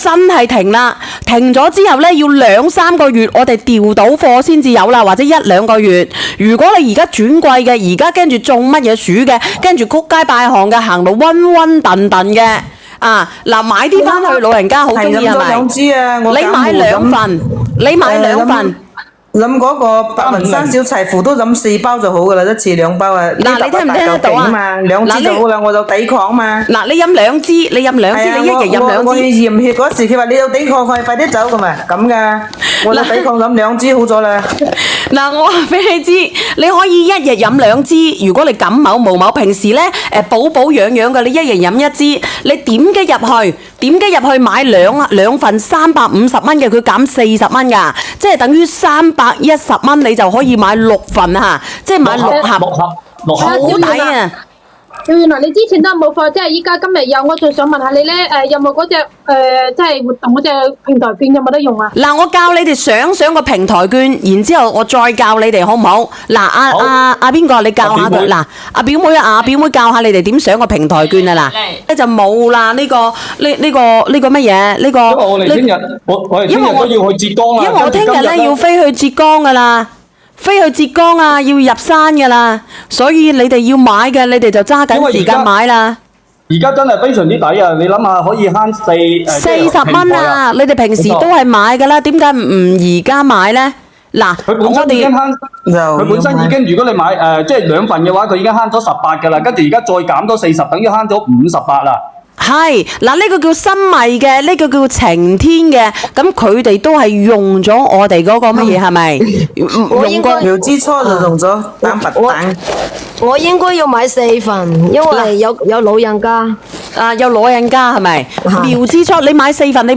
真係停啦，停咗之後咧要2、3個月，我哋調到貨先至有啦，或者1、2個月。如果你而家轉季嘅，而家跟住中乜嘢鼠嘅，跟住曲街拜巷嘅，行到暈暈頓頓嘅。啊，嗱，買啲翻去，老人家好中意係咪？你買2份，你買2份。飲嗰個白雲山小柴胡都飲4包就好噶啦，一次2包啊。嗱，你聽唔聽得到啊？2支就好啦，我有抵抗嘛。嗱，你飲2支，你飲2支，你一日飲2支。我去驗血嗰時，佢話你有抵抗，快啲走噶嘛，咁噶。我有抵抗飲2支好咗啦。嗱，我話俾你知，你可以一日飲2支。如果你感冒無某，平時咧補養嘅，你一日飲1支。你點擊入去買兩份350蚊嘅，佢減40蚊㗎，即係等於310蚊，你就可以買6份嚇，即係買6盒，好抵啊！原來你之前都冇貨，即係依家今日有，我仲想問下你咧，有冇嗰隻即係活動嗰隻平台券有冇得用啊？嗱，我教你哋上個平台券，然之後我再教你哋好唔好？嗱，阿邊個你教下佢？嗱，阿表妹教下你哋點上個平台券啊！嗱，咧就冇啦，呢個乜嘢？呢個因為我哋聽日都要去浙江啦，因為我聽日咧要飛去浙江噶啦。飛去浙江啊，要入山噶啦，所以你哋要買嘅，你哋就揸緊時間買啦。而家真係非常之抵啊！你諗下，可以慳40蚊啊！你哋平時都係買噶啦，點解唔而家買咧？嗱，佢本身已經慳，佢本身已經，如果你買即係2份嘅話，佢已經慳咗18噶啦，跟住而家再減多40，等於慳咗58啦。係嗱，呢個叫新米嘅，呢個叫晴天嘅，咁佢哋都係用咗我哋嗰個乜嘢係咪？用過苗之初就用咗蛋白蛋。我應該要買4份，因為有老人家。有老人家係咪？苗之初你買4份，你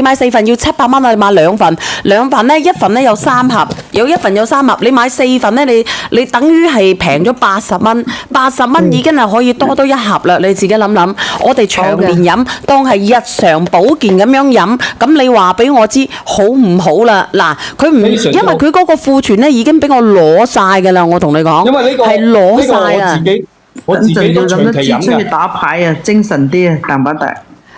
買4份要700蚊啊！你買2份，2份咧，1份咧有3盒，有1份有3盒，你買4份咧，你等於係平咗80蚊，80蚊已經係可以多1盒啦！你自己諗諗，我哋長年飲當係日常保健咁樣飲，咁你話俾我知好唔好啦？嗱，佢唔因為佢嗰個庫存咧已經俾我攞晒㗎啦，我同你講，因為呢個係攞晒啊！我自己都長期飲出去打牌啊，精神啲啊，蛋白質。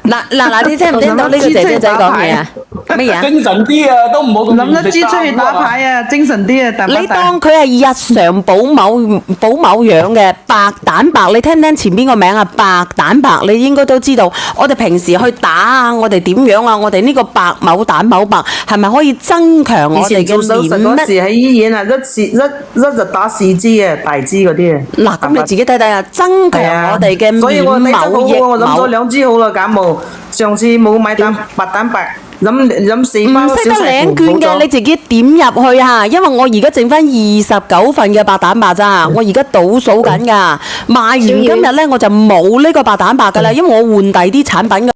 嗱，你聽唔聽到呢個姐姐仔講嘢啊？乜嘢啊？精神啲啊，都唔好咁諗得知出去打牌啊，精神啲啊，蛋白質。你當佢係日常保某養嘅白蛋白，你聽唔聽前邊個名啊？白蛋白，你應該都知道。我哋平時去打啊，我哋點樣啊？我哋呢個白某蛋某白係咪可以增強我哋嘅做手術嗰時喺醫院啊，一就打4支啊，大支嗰啲啊。嗱，咁你自己睇睇啊，增強我哋嘅免所以我抵得好好，我諗咗某。2支好啦，感冒。上次冇買白蛋白，飲4包唔識得小柴胡領券嘅，你自己點入去嚇？因為我而家剩翻29份嘅白蛋白咋，我而家倒數緊㗎。賣完今日咧我就冇呢個白蛋白㗎啦，因為我換第啲產品㗎。